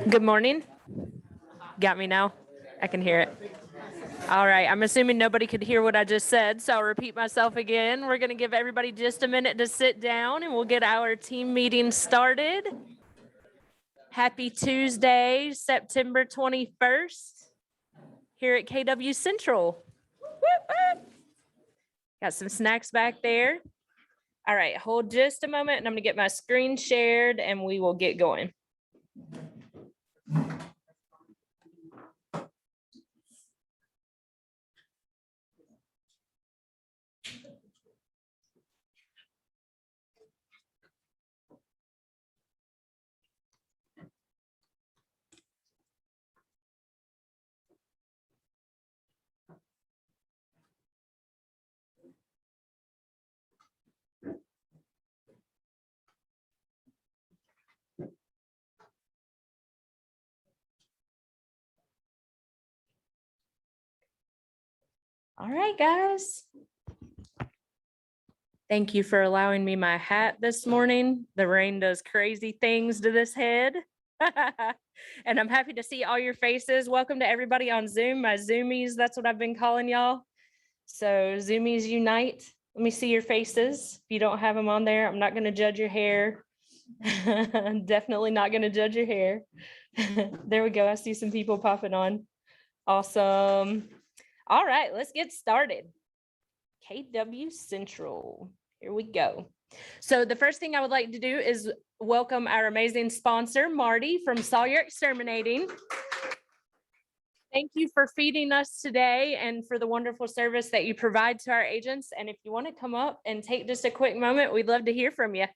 Good morning. Got me now? I can hear it. All right, I'm assuming nobody could hear what I just said, so I'll repeat myself again. We're going to give everybody just a minute to sit down and we'll get our team meeting started. Happy Tuesday, September 21st, here at KW Central. Got some snacks back there. All right, hold just a moment and I'm going to get my screen shared and we will get going. All right, guys. Thank you for allowing me my hat this morning. The rain does crazy things to this head. And I'm happy to see all your faces. Welcome to everybody on Zoom, my Zoomies. That's what I've been calling y'all. So Zoomies unite. Let me see your faces. If you don't have them on there, I'm not going to judge your hair. I'm definitely not going to judge your hair. There we go. I see some people popping on. Awesome. All right, let's get started. KW Central. Here we go. So the first thing I would like to do is welcome our amazing sponsor, Marty from Sawyer Exterminating. Thank you for feeding us today and for the wonderful service that you provide to our agents. And if you want to come up and take just a quick moment, we'd love to hear from you.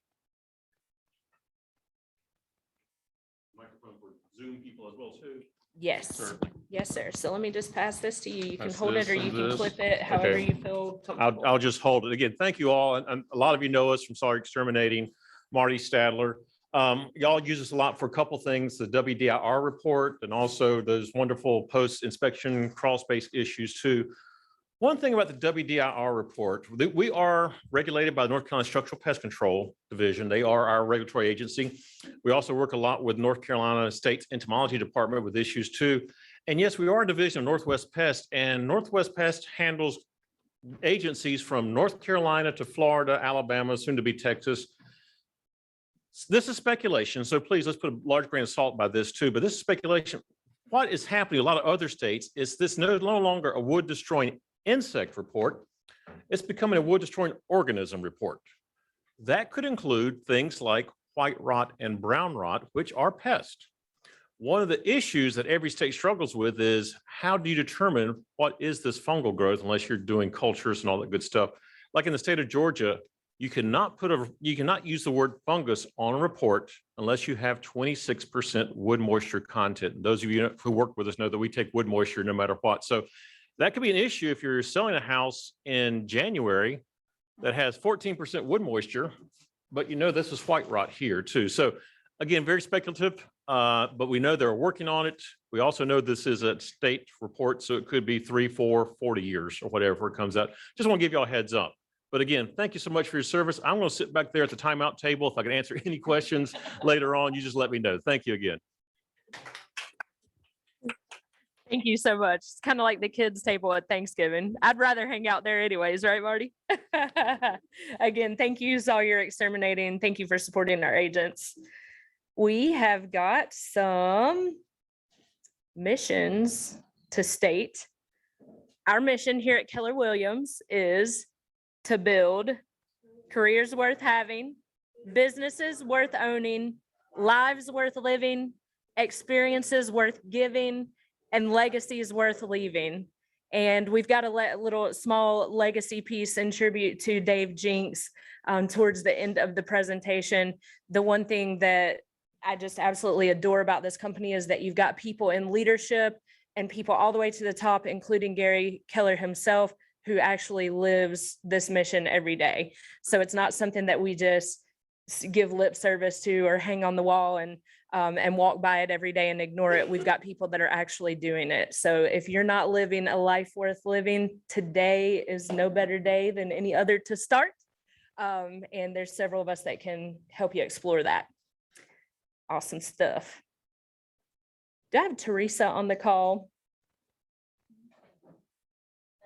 Microphone for Zoom people as well too. Yes. Certainly. Yes, sir. So let me just pass this to you. You can Pass hold it this or and you can this. clip it, however Okay. you feel comfortable. I'll just hold it. Again, thank you all. And a lot of you know us from Sawyer Exterminating, Marty Stadler. Y'all use us a lot for a couple things, the WDIR report and also those wonderful post-inspection crawl-space issues too. One thing about the WDIR report, we are regulated by the North Carolina Structural Pest Control Division. They are our regulatory agency. We also work a lot with North Carolina State's Entomology Department with issues too. And yes, we are a division of Northwest Pest, and Northwest Pest handles agencies from North Carolina to Florida, Alabama, soon to be Texas. This is speculation, so please let's put a large grain of salt by this too, but this is speculation. What is happening in a lot of other states is this no longer a wood destroying insect report. It's becoming a wood destroying organism report. That could include things like white rot and brown rot, which are pests. One of the issues that every state struggles with is how do you determine what is this fungal growth unless you're doing cultures and all that good stuff. Like in the state of Georgia, you cannot use the word fungus on a report unless you have 26% wood moisture content. Those of you who work with us know that we take wood moisture no matter what. So that could be an issue if you're selling a house in January that has 14% wood moisture, but you know this is white rot here too. So again, very speculative, but we know they're working on it. We also know this is a state report, so it could be 3, 4, 40 years or whatever it comes out. Just want to give you all a heads up. But again, thank you so much for your service. I'm going to sit back there at the timeout table. If I can answer any questions later on, you just let me know. Thank you again. Thank you so much. It's kind of like the kids' table at Thanksgiving. I'd rather hang out there anyways, right, Marty? Again, thank you, Sawyer Exterminating. Thank you for supporting our agents. We have got some missions to state. Our mission here at Keller Williams is to build careers worth having, businesses worth owning, lives worth living, experiences worth giving, and legacies worth leaving. And we've got a little small legacy piece in tribute to Dave Jinks towards the end of the presentation. The one thing that I just absolutely adore about this company is that you've got people in leadership and people all the way to the top, including Gary Keller himself, who actually lives this mission every day. So it's not something that we just give lip service to or hang on the wall and walk by it every day and ignore it. We've got people that are actually doing it. So if you're not living a life worth living, today is no better day than any other to start. And there's several of us that can help you explore that. Awesome stuff. Do I have Teresa on the call?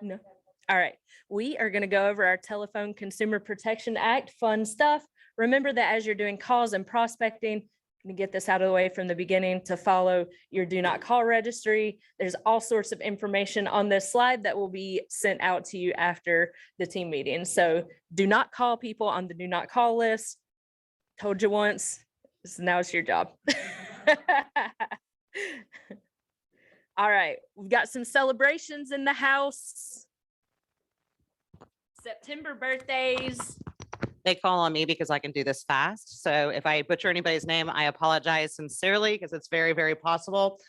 No. All right. We are going to go over our Telephone Consumer Protection Act, fun stuff. Remember that as you're doing calls and prospecting, to get this out of the way from the beginning, to follow your do not call registry. There's all sorts of information on this slide that will be sent out to you after the team meeting. So do not call people on the do not call list. Told you once, so now it's your job. All right, we've got some celebrations in the house. September birthdays. They call on me because I can do this fast. So if I butcher anybody's name, I apologize sincerely because it's very, very possible.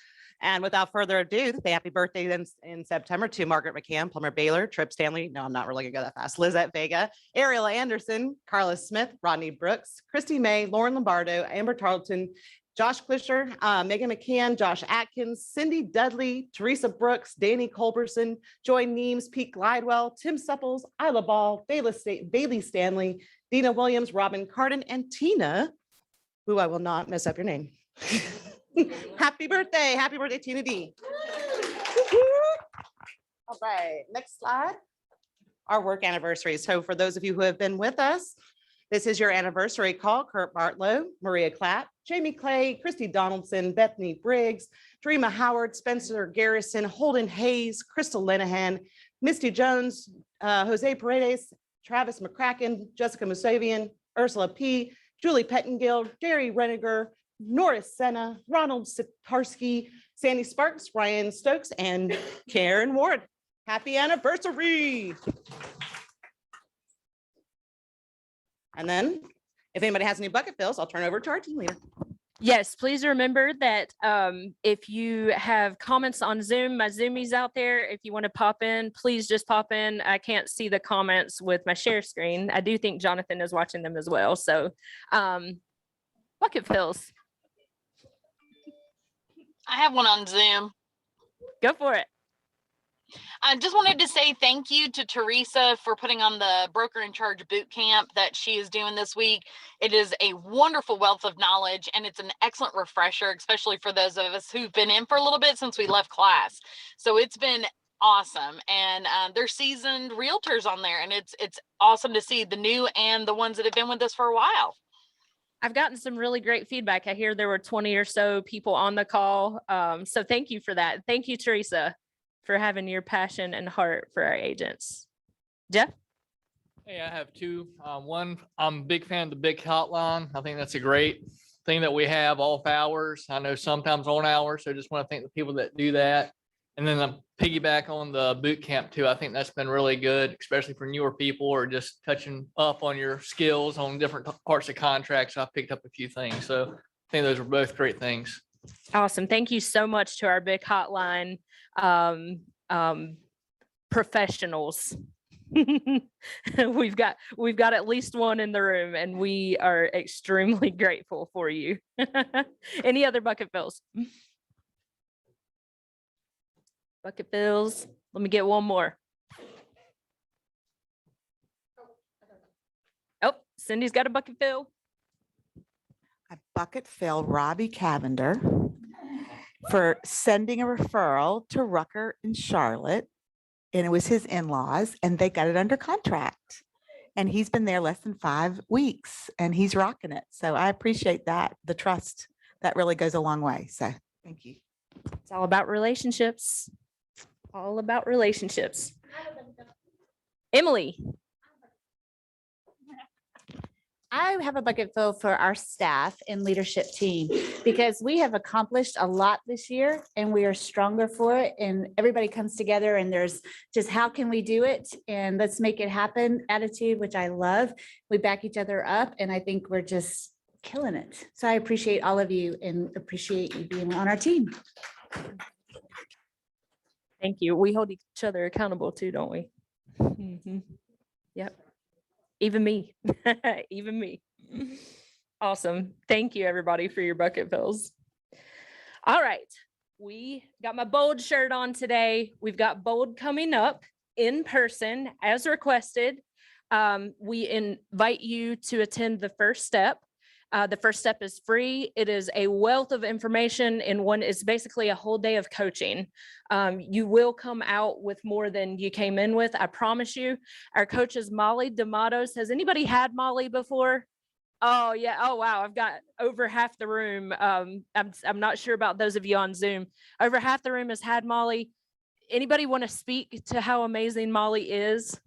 And without further ado, say happy birthday in September to Margaret McCann, Plumber Baylor, Tripp Stanley. No, I'm not really gonna go that fast. Lizette Vega, Ariel Anderson, Carla Smith, Rodney Brooks, Christy May, Lauren Lombardo, Amber Tarleton, Josh Klisher, Megan McCann, Josh Atkins, Cindy Dudley, Teresa Brooks, Danny Culberson, Joy Neems, Pete Glidewell, Tim Supples, Isla Ball, Bailey Stanley, Dina Williams, Robin Cardin, and Tina, who I will not mess up your name. Happy birthday, Tina D. All right, next slide. Our work anniversary. So for those of you who have been with us, this is your anniversary call. Kurt Bartlow, Mrea Clapp, Jamie Clay, Christy Donaldson, Bethany Briggs, Dreama Howard, Spencer Garrison, Holden Hayes, Crystal Linehan, Misty Jones, Jose Paredes, Travis McCracken, Jessica Musavian, Ursula P., Julie Pettengill, Jerry Reniger, Norris Senna, Ronald Sitarski, Sandy Sparks, Ryan Stokes, and Karen Ward. Happy anniversary. And then if anybody has any bucket fills, I'll turn over to our team leader. Yes, please remember that if you have comments on Zoom, my Zoomies out there, if you want to pop in, please just pop in. I can't see the comments with my share screen. I do think Jonathan is watching them as well. So bucket fills. I have one on Zoom. Go for it. I just wanted to say thank you to Teresa for putting on the Broker in Charge boot camp that she is doing this week. It is a wonderful wealth of knowledge, and it's an excellent refresher, especially for those of us who've been in for a little bit since we left class. So it's been awesome, and they're seasoned realtors on there, and it's awesome to see the new and the ones that have been with us for a while. I've gotten some really great feedback. I hear there were 20 or so people on the call. So thank you for that. Thank you, Teresa, for having your passion and heart for our agents. Jeff? Hey, I have two. One, I'm a big fan of the big hotline. I think that's a great thing that we have off hours. I know sometimes on hours, so just want to thank the people that do that. And then I'm piggyback on the boot camp too. I think that's been really good, especially for newer people or just touching up on your skills on different parts of contracts. So I picked up a few things. So I think those are both great things. Awesome. Thank you so much to our big hotline professionals. We've got at least one in the room, and we are extremely grateful for you. Any other bucket fills? Bucket fills. Let me get one more. Oh, Cindy's got a bucket fill. A bucket fill Robbie Cavender for sending a referral to Rucker in Charlotte. And it was his in-laws, and they got it under contract. And he's been there less than 5 weeks, and he's rocking it. So I appreciate that. The trust, that really goes a long way. So thank you. It's all about relationships. All about relationships. Emily. I have a bucket full for our staff and leadership team because we have accomplished a lot this year and we are stronger for it. And everybody comes together and there's just how can we do it and let's make it happen attitude, which I love. We back each other up and I think we're just killing it. So I appreciate all of you and appreciate you being on our team. Thank you. We hold each other accountable too, don't we? Mhm. Yep. Even me, even me. Awesome. Thank you, everybody, for your bucket fills. All right. We got my bold shirt on today. We've got bold coming up in person as requested. We invite you to attend the first step. The first step is free. It is a wealth of information in one. It's basically a whole day of coaching. You will come out with more than you came in with. I promise you. Our coach is Molly D'Amatos. Has anybody had Molly before? Oh yeah. Oh wow. I've got over half the room. I'm not sure about those of you on Zoom. Over half the room has had Molly. Anybody want to speak to how amazing Molly is?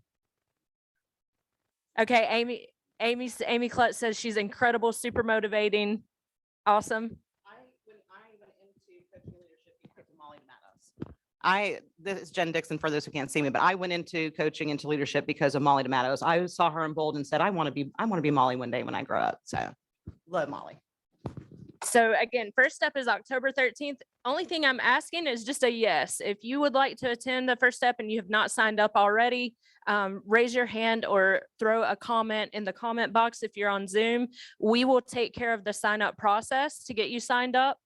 Okay, Amy Klutz says she's incredible, super motivating, awesome. When I went into coaching leadership because of Molly D'Amatos. This is Jen Dixon for those who can't see me, but I went into coaching into leadership because of Molly D'Amatos. I saw her in bold and said, I want to be Molly one day when I grow up. So love Molly. So again, first step is October 13th. Only thing I'm asking is just a yes. If you would like to attend the first step and you have not signed up already, raise your hand or throw a comment in the comment box if you're on Zoom. We will take care of the sign up process to get you signed up.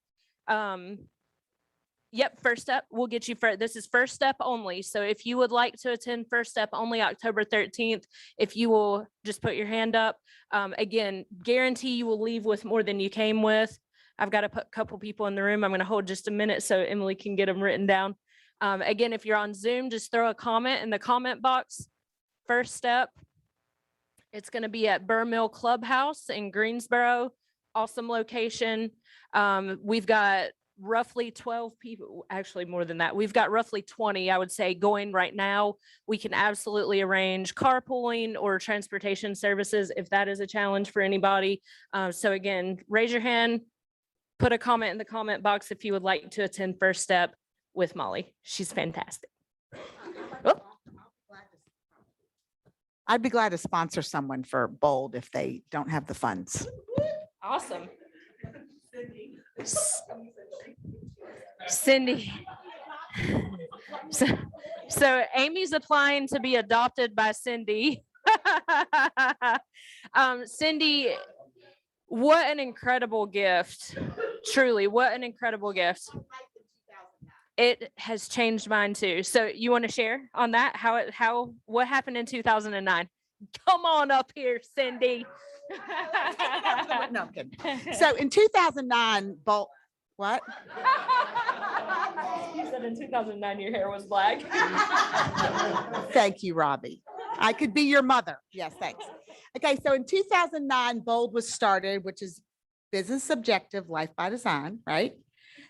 Yep, first step, we'll get you for, this is first step only. So if you would like to attend first step only October 13th, if you will just put your hand up. Again, guarantee you will leave with more than you came with. I've got a couple people in the room. I'm going to hold just a minute so Emily can get them written down. Again, if you're on Zoom, just throw a comment in the comment box. First step, it's going to be at Burr Mill Clubhouse in Greensboro. Awesome location. We've got roughly 12 people, actually more than that. We've got roughly 20, I would say, going right now. We can absolutely arrange carpooling or transportation services if that is a challenge for anybody. So again, raise your hand, put a comment in the comment box if you would like to attend first step with Molly. She's fantastic. Oh. I'd be glad to sponsor someone for Bold if they don't have the funds. Awesome. Cindy. So Amy's applying to be adopted by Cindy. Cindy, what an incredible gift. Truly, what an incredible gift. It has changed mine too. So you want to share on that? What happened in 2009? Come on up here, Cindy. No, I'm kidding. So in 2009, Bold, what? You said in 2009 your hair was black. Thank you, Robbie. I could be your mother. Yes, thanks. Okay, so in 2009, Bold was started, which is Business Objective Life by Design, right?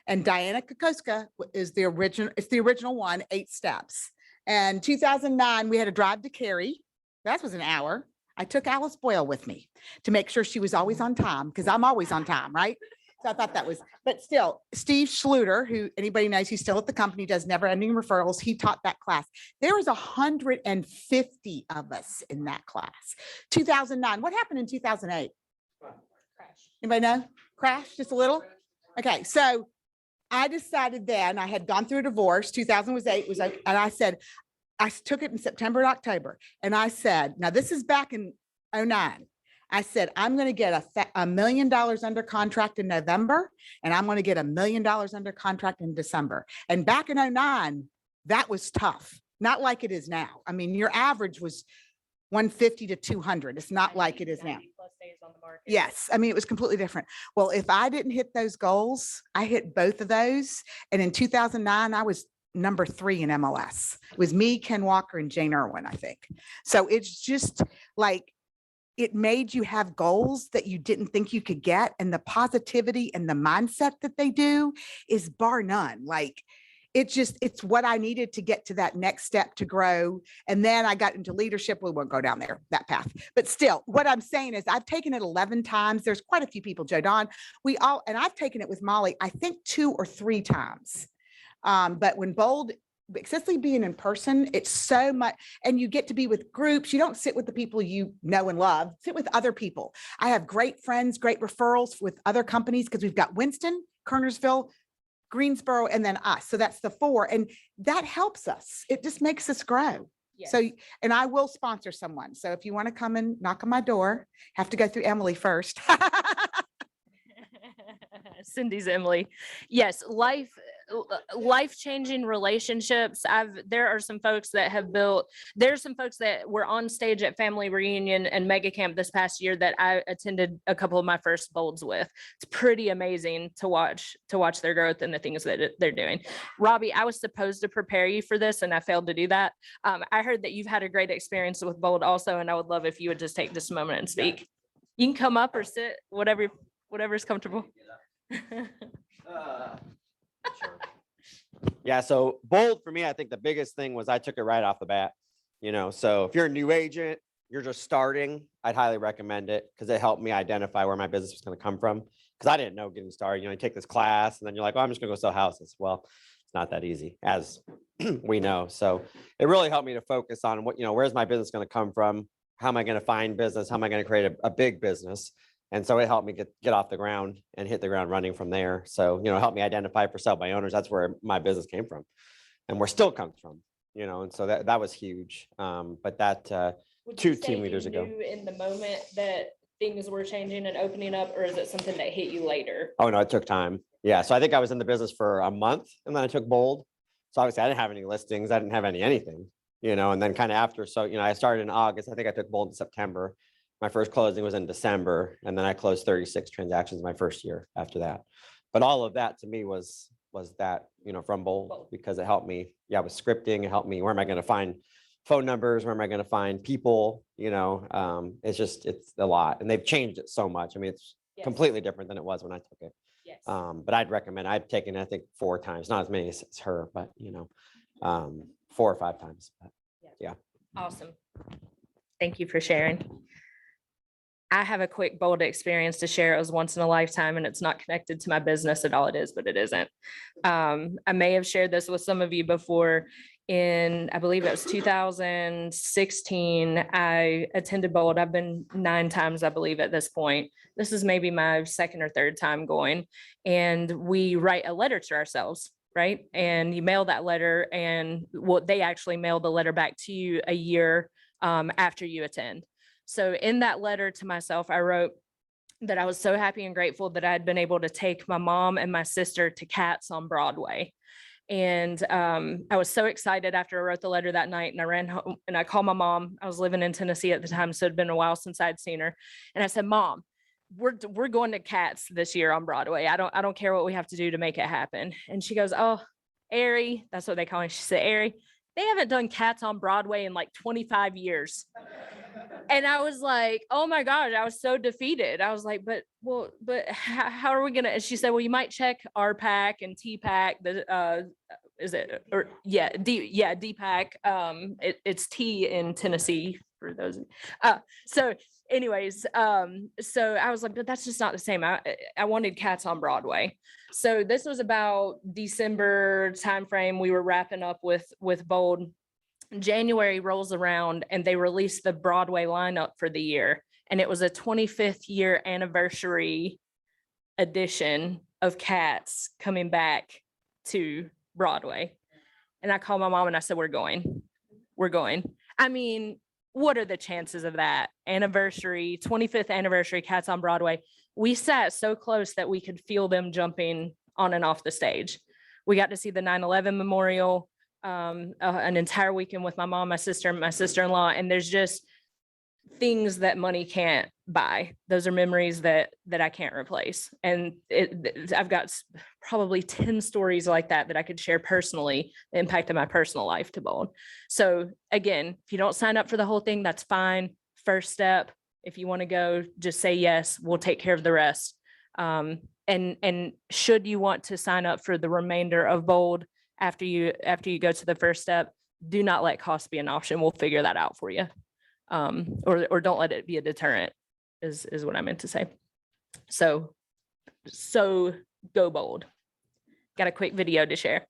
And Diana Kokoska is the original one, 8 steps. And 2009, we had a drive to Cary. That was an hour. I took Alice Boyle with me to make sure she was always on time because I'm always on time, right? So I thought that was, but still, Steve Schluter, who anybody knows, he's still at the company, does never ending referrals. He taught that class. There was 150 of us in that class. 2009, what happened in 2008? Crash. Anybody know? Crash, just a little? Okay, so I decided then, I had gone through a divorce, 2008 was like, and I said, I took it in September and October. And I said, now this is back in 2009. I said, I'm going to get $1 million under contract in November, and I'm going to get $1 million under contract in December. And back in 2009, that was tough. Not like it is now. I mean, your average was 150 to 200. It's not like it is now. Yes. I mean, it was completely different. Well, if I didn't hit those goals, I hit both of those. And in 2009, I was number 3 in MLS. It was me, Ken Walker, and Jane Irwin, I think. So it's just like, it made you have goals that you didn't think you could get. And the positivity and the mindset that they do is bar none. Like, it's what I needed to get to that next step to grow. And then I got into leadership. We won't go down there, that path. But still, what I'm saying is I've taken it 11 times. There's quite a few people, Joe Don, and I've taken it with Molly, I think 2 or 3 times. But when Bold, especially being in person, it's so much, and you get to be with groups. You don't sit with the people you know and love, sit with other people. I have great friends, great referrals with other companies because we've got Winston, Kernersville, Greensboro, and then us. So that's the 4. And that helps us. It just makes us grow. Yes. So, and I will sponsor someone. So if you want to come and knock on my door, have to go through Emily first. Cindy's Emily. Yes, life life-changing relationships. There are some folks that have built, there's some folks that were on stage at Family Reunion and Mega Camp this past year that I attended a couple of my first bolds with. It's pretty amazing to watch their growth and the things that they're doing. Robbie, I was supposed to prepare you for this and I failed to do that. I heard that you've had a great experience with bold also, and I would love if you would just take just a moment and speak. You can come up or sit, whatever's comfortable. Yeah, so bold for me, I think the biggest thing was I took it right off the bat. So if you're a new agent, you're just starting, I'd highly recommend it because it helped me identify where my business was going to come from. Because I didn't know getting started. You take this class and then you're like, oh, I'm just going to go sell houses. Well, it's not that easy, as we know. So it really helped me to focus on what, where's my business going to come from? How am I going to find business? How am I going to create a big business? And so it helped me get off the ground and hit the ground running from there. So, it helped me identify for sale by owners. That's where my business came from and where still comes from, and so that was huge. But that Would two you say team you leaders ago. knew in the moment that things were changing and opening up, or is it something that hit you later? Oh, no, it took time. Yeah. So I think I was in the business for a month and then I took bold. So obviously I didn't have any listings. I didn't have anything, and then kind of after. So, I started in August. I think I took bold in September. My first closing was in December, and then I closed 36 transactions my first year after that. But all of that to me was that, from bold, because it helped me, with scripting. It helped me, where am I going to find phone numbers? Where am I going to find people? It's a lot, and they've changed it so much. I mean, it's Yes. completely different than it was when I took it. Yes. But I'd recommend, I've taken, I think 4 times, not as many as her, but 4 or 5 times. But, yeah. Awesome. Thank you for sharing. I have a quick bold experience to share. It was once in a lifetime and it's not connected to my business at all. It is, but it isn't. I may have shared this with some of you before. I believe it was 2016, I attended bold. I've been 9 times, I believe, at this point. This is maybe my 2nd or 3rd time going. And we write a letter to ourselves, right? And you mail that letter, and they actually mail the letter back to you a year after you attend. So in that letter to myself, I wrote that I was so happy and grateful that I had been able to take my mom and my sister to Cats on Broadway. And I was so excited after I wrote the letter that night, and I ran home and I called my mom. I was living in Tennessee at the time, so it'd been a while since I'd seen her. And I said, Mom, we're going to Cats this year on Broadway. I don't care what we have to do to make it happen. And she goes, oh, Ari, that's what they call me. She said, Ari, they haven't done Cats on Broadway in like 25 years. And I was like, oh my gosh, I was so defeated. I was like, but how are we gonna? And she said, well, you might check RPAC and TPAC. Is it, or DPAC. It's T in Tennessee for those. So anyways, so I was like, but that's just not the same. I wanted Cats on Broadway. So this was about December timeframe. We were wrapping up with bold. January rolls around and they released the Broadway lineup for the year. And it was a 25th year anniversary edition of Cats coming back to Broadway. And I called my mom and I said, we're going. I mean, what are the chances of that? 25th anniversary Cats on Broadway. We sat so close that we could feel them jumping on and off the stage. We got to see the 9/11 memorial an entire weekend with my mom, my sister, and my sister-in-law. And there's just things that money can't buy. Those are memories that I can't replace. And I've got probably 10 stories like that I could share personally, the impact of my personal life to bold. So again, if you don't sign up for the whole thing, that's fine. First step, if you want to go, just say yes, we'll take care of the rest. And should you want to sign up for the remainder of bold, after you go to the first step, do not let cost be an option. We'll figure that out for you. Or don't let it be a deterrent is what I meant to say. So go bold. Got a quick video to share.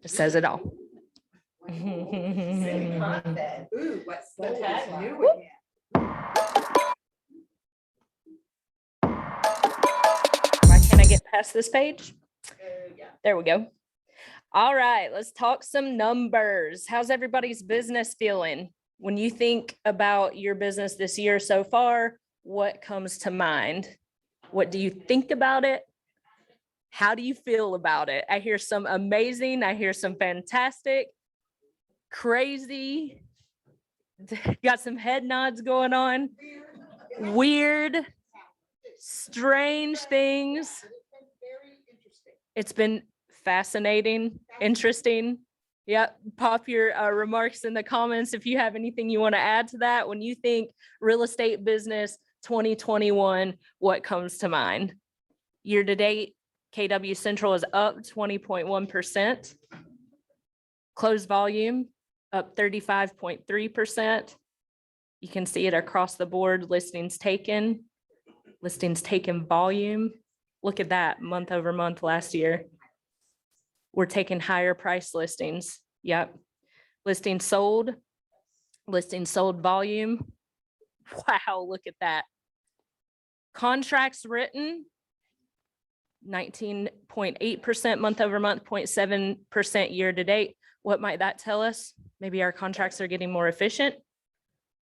It says it all. Ooh, what's the tagline? new again? get past this page. There we go. All right, let's talk some numbers. How's everybody's business feeling? When you think about your business this year so far, what comes to mind? What do you think about it? How do you feel about it? I hear some amazing, I hear some fantastic, crazy, got some head nods going on, weird, strange things. It's been fascinating, interesting. Yep, pop your remarks in the comments if you have anything you want to add to that. When you think real estate business 2021, what comes to mind? Year to date, KW Central is up 20.1%. Closed volume up 35.3%. You can see it across the board. Listings taken volume. Look at that, month over month last year. We're taking higher price listings. Yep. Listings sold volume. Wow, look at that. Contracts written, 19.8% month over month, 0.7% year to date. What might that tell us? Maybe our contracts are getting more efficient.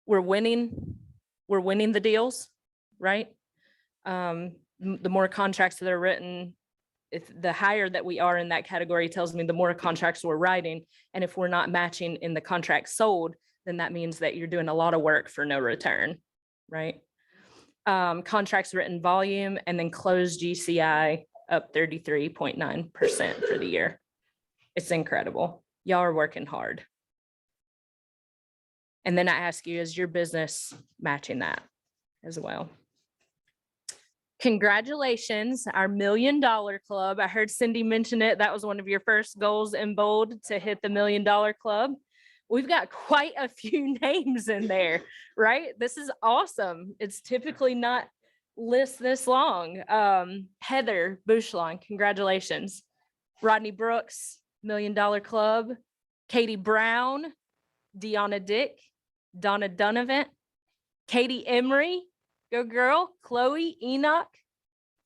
We're winning the deals, right? The more contracts that are written, if the higher that we are in that category tells me the more contracts we're writing. And if we're not matching in the contract sold, then that means that you're doing a lot of work for no return, right? Contracts written volume and then closed GCI up 33.9% for the year. It's incredible. Y'all are working hard. And then I ask you, is your business matching that as well? Congratulations, our $1 Million Club. I heard Cindy mention it. That was one of your first goals in bold, to hit the $1 Million Club. We've got quite a few names in there, right? This is awesome. It's typically not lists this long. Heather Bushlon, congratulations. Rodney Brooks, $1 Million Club. Katie Brown, Deanna Dick, Donna Donovan, Katie Emery, go girl, Chloe Enoch,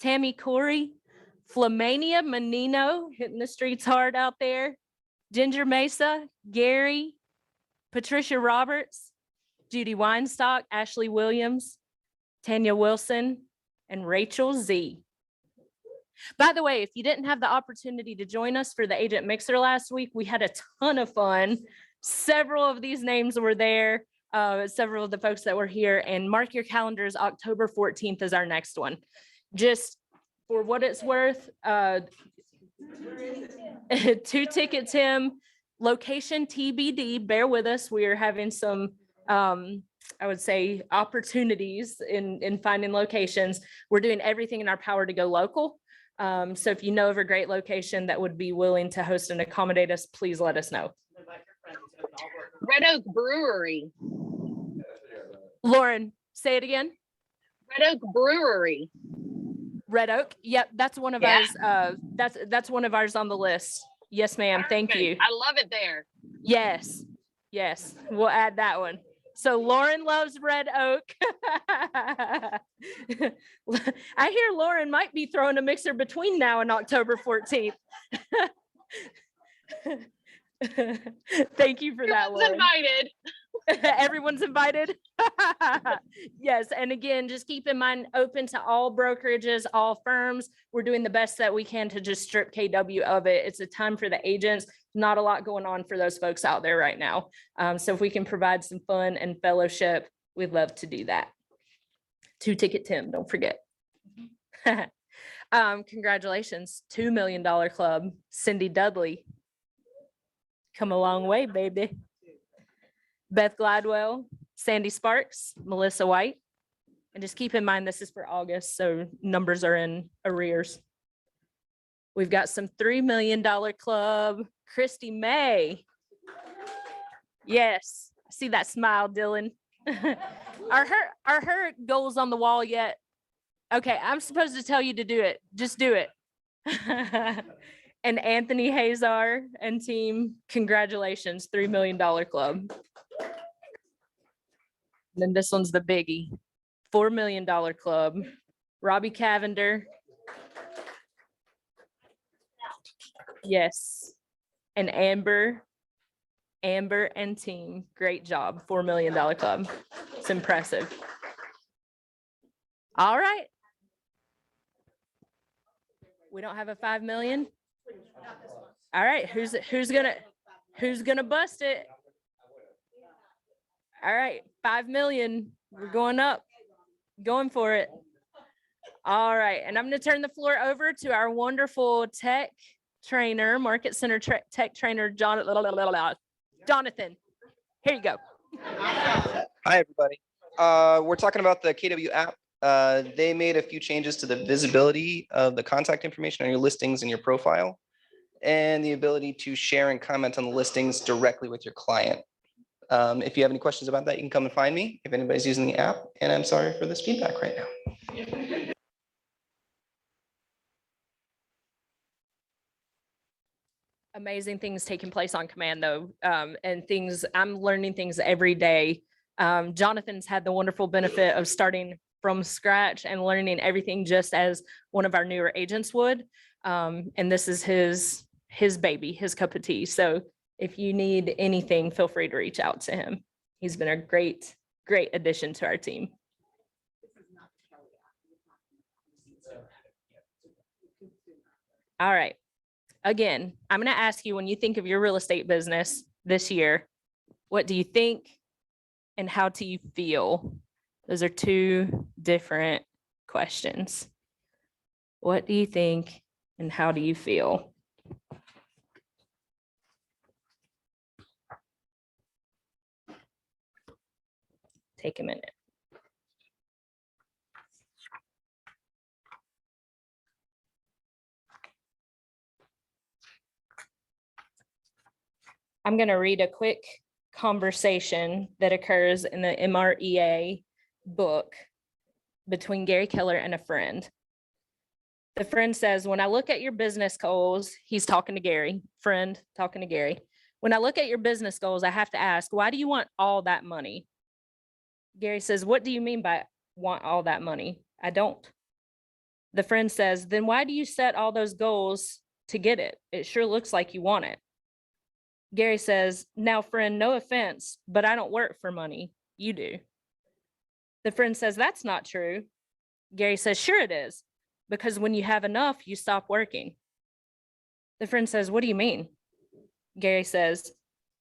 Tammy Corey, Flamania Menino, hitting the streets hard out there, Ginger Mesa, Gary, Patricia Roberts, Judy Weinstock, Ashley Williams, Tanya Wilson, and Rachel Z. By the way, if you didn't have the opportunity to join us for the agent mixer last week, we had a ton of fun. Several of these names were there. Several of the folks that were here, and mark your calendars. October 14th is our next one. Just for what it's worth, 2 tickets, Tim. Location TBD. Bear with us. We are having some, I would say, opportunities in finding locations. We're doing everything in our power to go local. So if you know of a great location that would be willing to host and accommodate us, please let us know. Red Oak Brewery. Lauren, say it again. Red Oak Brewery. Red Oak. Yep, that's one of ours. That's one of ours on the list. Yes, ma'am. Thank you. I love it there. Yes, we'll add that one. So Lauren loves Red Oak. I hear Lauren might be throwing a mixer between now and October 14th. Thank you for that, Everyone's Lauren. invited. Everyone's invited. Yes, and again, just keep in mind, open to all brokerages, all firms. We're doing the best that we can to just strip KW of it. It's a time for the agents. Not a lot going on for those folks out there right now. So if we can provide some fun and fellowship, we'd love to do that. 2 ticket Tim, don't forget. Congratulations, $2 Million Club. Cindy Dudley. Come a long way, baby. Beth Gladwell, Sandy Sparks, Melissa White. And just keep in mind, this is for August, so numbers are in arrears. We've got some $3 Million Club. Christy May. Yes, I see that smile, Dylan. Are her goals on the wall yet? Okay, I'm supposed to tell you to do it. Just do it. And Anthony Hazar and team, congratulations, $3 Million Club. And then this one's the biggie, $4 Million Club. Robbie Cavender, Yes. And Amber and team, great job. $4 million club. It's impressive. All right. We don't have a 5 million. All right, who's gonna bust it? All right, 5 million. We're going up, going for it. All right, and I'm gonna turn the floor over to our wonderful tech trainer, Market Center tech trainer, Jonathan. Here you go. Hi, everybody. We're talking about the KW app. They made a few changes to the visibility of the contact information on your listings and your profile, and the ability to share and comment on the listings directly with your client. If you have any questions about that, you can come and find me if anybody's using the app, and I'm sorry for this feedback right now. Amazing things taking place on command though, and things, I'm learning things every day. Jonathan's had the wonderful benefit of starting from scratch and learning everything just as one of our newer agents would. And this is his baby, his cup of tea. So if you need anything, feel free to reach out to him. He's been a great addition to our team. All right. Again, I'm going to ask you, when you think of your real estate business this year, what do you think and how do you feel? Those are two different questions. What do you think and how do you feel? Take a minute. I'm going to read a quick conversation that occurs in the MREA book between Gary Keller and a friend. The friend says, when I look at your business goals, he's talking to Gary, friend talking to Gary. When I look at your business goals, I have to ask, why do you want all that money? Gary says, what do you mean by want all that money? I don't. The friend says, then why do you set all those goals to get it? It sure looks like you want it. Gary says, now friend, no offense, but I don't work for money. You do. The friend says, that's not true. Gary says, sure it is, because when you have enough, you stop working. The friend says, what do you mean? Gary says,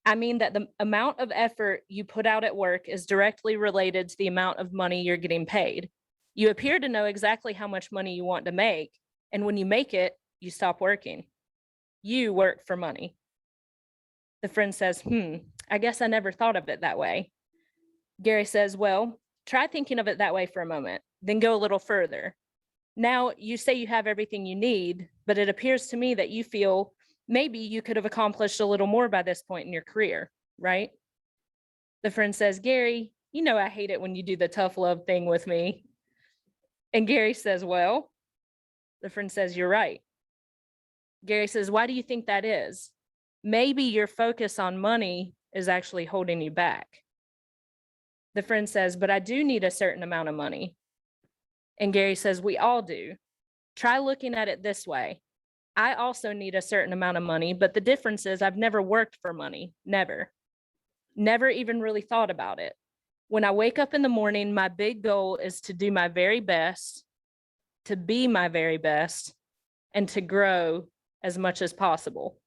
I mean that the amount of effort you put out at work is directly related to the amount of money you're getting paid. You appear to know exactly how much money you want to make, and when you make it, you stop working. You work for money. The friend says, I guess I never thought of it that way. Gary says, well, try thinking of it that way for a moment, then go a little further. Now you say you have everything you need, but it appears to me that you feel maybe you could have accomplished a little more by this point in your career, right? The friend says, Gary, you know I hate it when you do the tough love thing with me. And Gary says, well, the friend says, you're right. Gary says, why do you think that is? Maybe your focus on money is actually holding you back. The friend says, but I do need a certain amount of money. And Gary says, we all do. Try looking at it this way. I also need a certain amount of money, but the difference is I've never worked for money. Never even really thought about it. When I wake up in the morning, my big goal is to do my very best, to be my very best, and to grow as much as possible.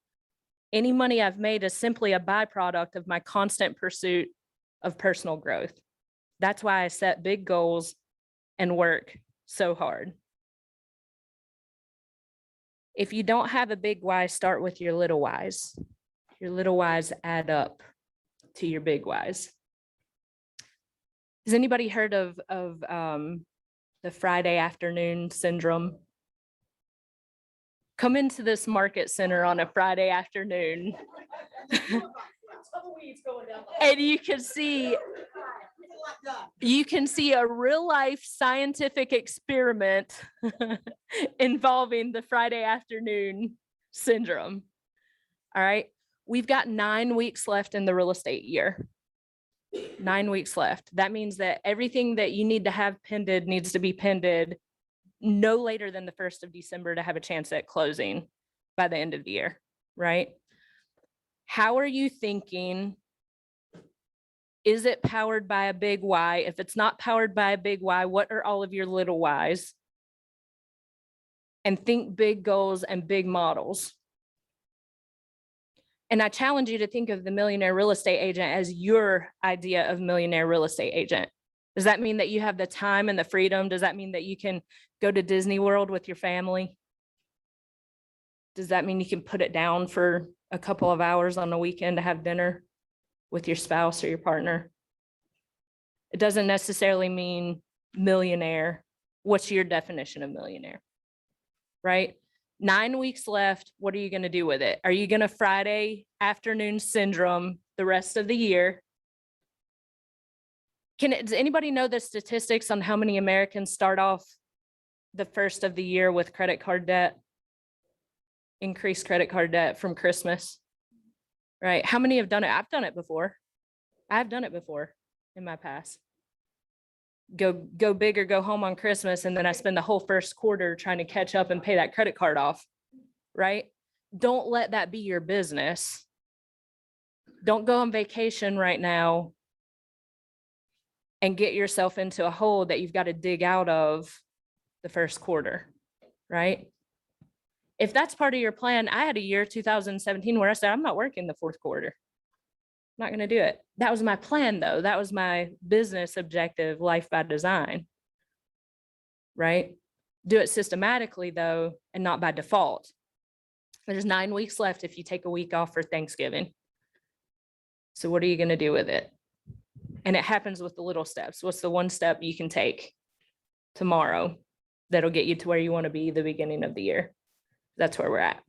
Any money I've made is simply a byproduct of my constant pursuit of personal growth. That's why I set big goals and work so hard. If you don't have a big why, start with your little whys. Your little whys add up to your big whys. Has anybody heard of the Friday afternoon syndrome? Come into this market center on a Friday afternoon. And you can see a real life scientific experiment involving the Friday afternoon syndrome. All right. We've got 9 weeks left in the real estate year. 9 weeks left. That means that everything that you need to have pended needs to be pended no later than the 1st of December to have a chance at closing by the end of the year. right? How are you thinking? Is it powered by a big why? If it's not powered by a big why, what are all of your little whys? And think big goals and big models. And I challenge you to think of the millionaire real estate agent as your idea of millionaire real estate agent. Does that mean that you have the time and the freedom? Does that mean that you can go to Disney World with your family? Does that mean you can put it down for a couple of hours on the weekend to have dinner with your spouse or your partner? It doesn't necessarily mean millionaire. What's your definition of millionaire? Right? 9 weeks left. What are you going to do with it? Are you going to Friday afternoon syndrome the rest of the year? Does anybody know the statistics on how many Americans start off the first of the year with credit card debt? Increased credit card debt from Christmas, right? How many have done it? I've done it before. I've done it before in my past. Go big or go home on Christmas, and then I spend the whole first quarter trying to catch up and pay that credit card off, right? Don't let that be your business. Don't go on vacation right now and get yourself into a hole that you've got to dig out of the first quarter, right? If that's part of your plan, I had a year 2017 where I said, I'm not working the fourth quarter. I'm not going to do it. That was my plan though. That was my business objective, life by design, right? Do it systematically though, and not by default. There's 9 weeks left if you take a week off for Thanksgiving. So what are you going to do with it? And it happens with the little steps. What's the one step you can take tomorrow that'll get you to where you want to be the beginning of the year? That's where we're at.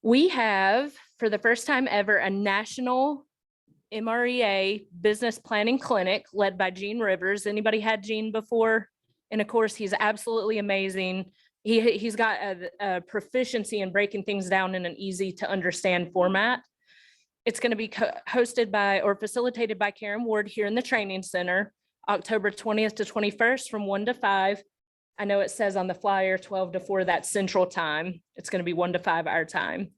We have, for the first time ever, a national Mrea business planning clinic led by Gene Rivers. Anybody had Gene before? And of course, he's absolutely amazing. He's got a proficiency in breaking things down in an easy to understand format. It's going to be hosted by or facilitated by Karen Ward here in the training center, October 20th to 21st from 1 to 5. I know it says on the flyer 12 to 4, that's central time. It's going to be 1 to 5 our time.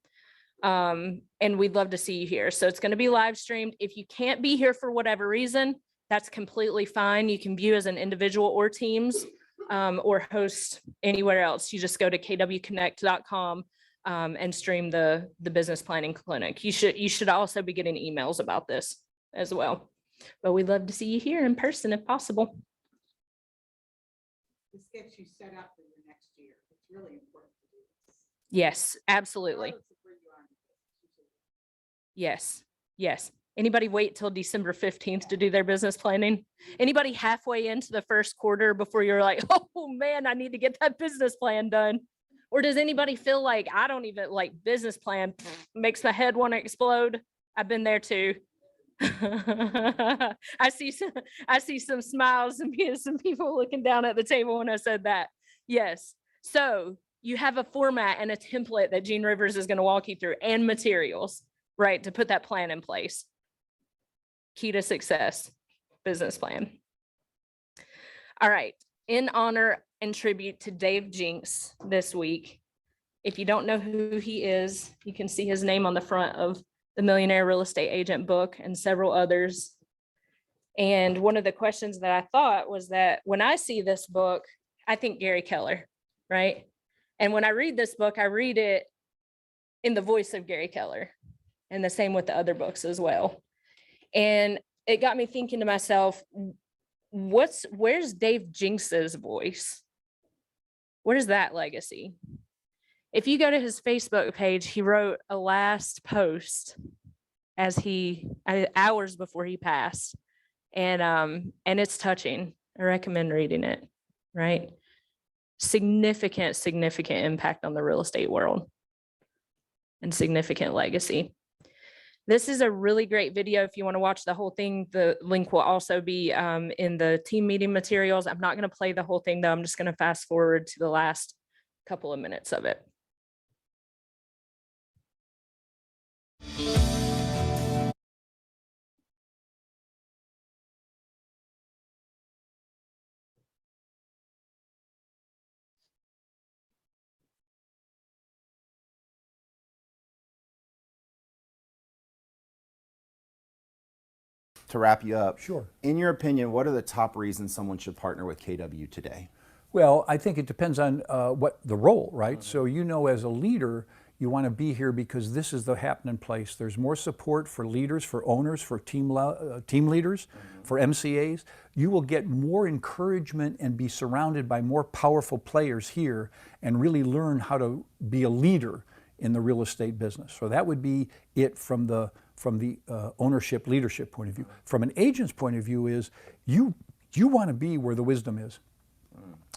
And we'd love to see you here. So it's going to be live streamed. If you can't be here for whatever reason, that's completely fine. You can view as an individual or teams, or host anywhere else. You just go to kwconnect.com and stream the business planning clinic. You should also be getting emails about this as well. But we'd love to see you here in person if possible. This gets you set up for your next year. It's really important to do this. Yes, absolutely. Yes, yes. Anybody wait till December 15th to do their business planning? Anybody halfway into the first quarter before you're like, oh man, I need to get that business plan done? Or does anybody feel like I don't even like business plan makes my head want to explode? I've been there too. I see some smiles and some people looking down at the table when I said that. Yes. So you have a format and a template that Gene Rivers is going to walk you through and materials, right, to put that plan in place. Key to success, business plan. All right. In honor and tribute to Dave Jinks this week. If you don't know who he is, you can see his name on the front of the Millionaire Real Estate Agent book and several others. And one of the questions that I thought was that when I see this book, I think Gary Keller, right? And when I read this book, I read it in the voice of Gary Keller, and the same with the other books as well. And it got me thinking to myself, where's Dave Jinks's voice? Where's that legacy? If you go to his Facebook page, he wrote a last post hours before he passed. And it's touching. I recommend reading it, right? Significant impact on the real estate world and significant legacy. This is a really great video. If you want to watch the whole thing, the link will also be in the team meeting materials. I'm not going to play the whole thing though. I'm just going to fast forward to the last couple of minutes of it. to wrap you up. Sure. In your opinion, what are the top reasons someone should partner with KW today? Well, I think it depends on what the role, right? So, you know, as a leader, you want to be here because this is the happening place. There's more support for leaders, for owners, for team leaders, for MCAs. You will get more encouragement and be surrounded by more powerful players here and really learn how to be a leader in the real estate business. So that would be it from the ownership leadership point of view. From an agent's point of view is you want to be where the wisdom is.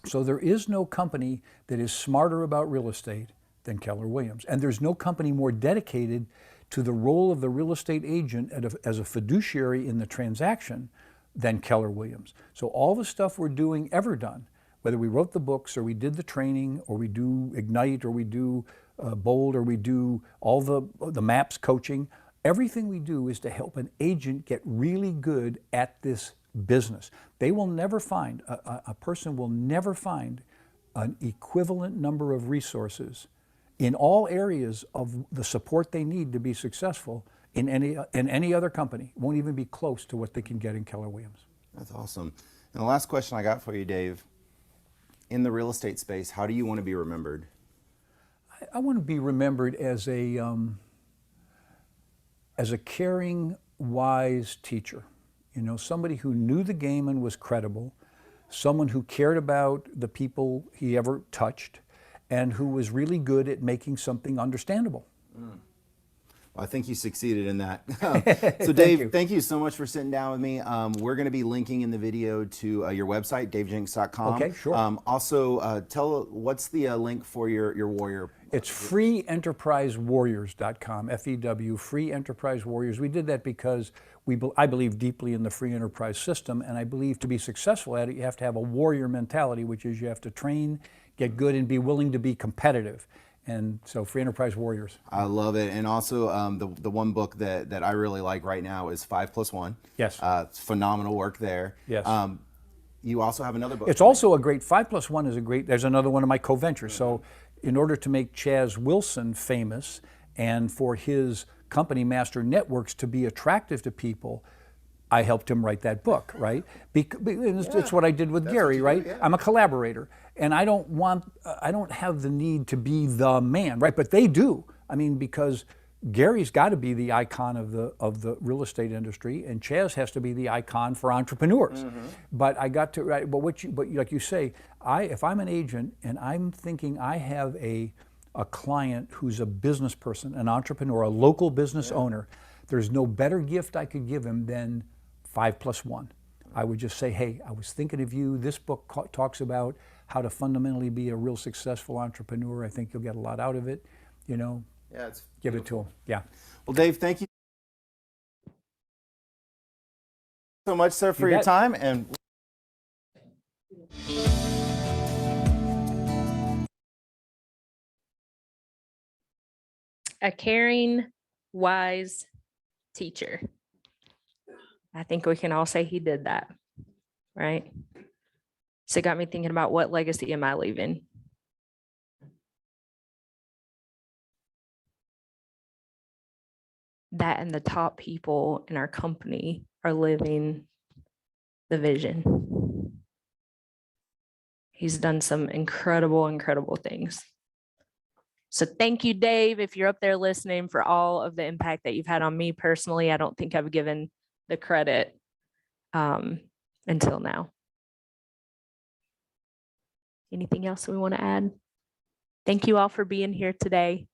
So there is no company that is smarter about real estate than Keller Williams. And there's no company more dedicated to the role of the real estate agent as a fiduciary in the transaction than Keller Williams. So all the stuff we're doing, ever done, whether we wrote the books or we did the training or we do Ignite or we do Bold or we do all the MAPS coaching, everything we do is to help an agent get really good at this business. They will never find, a person will never find an equivalent number of resources in all areas of the support they need to be successful in any other company. It won't even be close to what they can get in Keller Williams. That's awesome. And the last question I got for you, Dave, in the real estate space, how do you want to be remembered? I want to be remembered as a caring, wise teacher. You know, somebody who knew the game and was credible, someone who cared about the people he ever touched, and who was really good at making something understandable. Well, I think you succeeded in that. So Dave, thank you so much for sitting down with me. We're going to be linking in the video to your website, davejenks.com. Okay, sure. Also, tell what's the link for your warrior? It's freeenterprisewarriors.com, FEW, Free Enterprise Warriors. We did that because I believe deeply in the free enterprise system, and I believe to be successful at it, you have to have a warrior mentality, which is you have to train, get good, and be willing to be competitive. And so Free Enterprise Warriors. I love it. And also the one book that I really like right now is 5+1. Yes. It's phenomenal work there. Yes. You also have another book. It's also a great, 5+1 is a great, there's another one of my co-ventures. So in order to make Chaz Wilson famous and for his company, Master Networks, to be attractive to people, I helped him write that book, right? It's what I did with Gary, right? Yeah. I'm a collaborator, and I don't have the need to be the man, right? But they do. I mean, because Gary's got to be the icon of the real estate industry, and Chaz has to be the icon for entrepreneurs. But I got to, right? But like you say, if I'm an agent and I'm thinking I have a client who's a business person, an entrepreneur, a local business owner, there's no better gift I could give him than 5+1. I would just say, hey, I was thinking of you. This book talks about how to fundamentally be a real successful entrepreneur. I think you'll get a lot out of it. You know, yeah, it's give it to him. Yeah. Well, Dave, thank you so much, sir, for You your bet. time. And A caring, wise teacher. I think we can all say he did that, right? So it got me thinking about what legacy am I leaving? That and the top people in our company are living the vision. He's done some incredible, incredible things. So thank you, Dave, if you're up there listening, for all of the impact that you've had on me personally. I don't think I've given the credit until now. Anything else we want to add? Thank you all for being here today.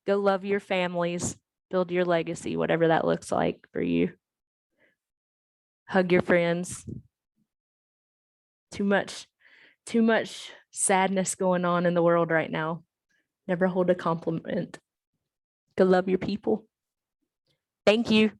Go love your families, build your legacy, whatever that looks like for you. Hug your friends. Too much sadness going on in the world right now. Never hold a compliment. Go love your people. Thank you.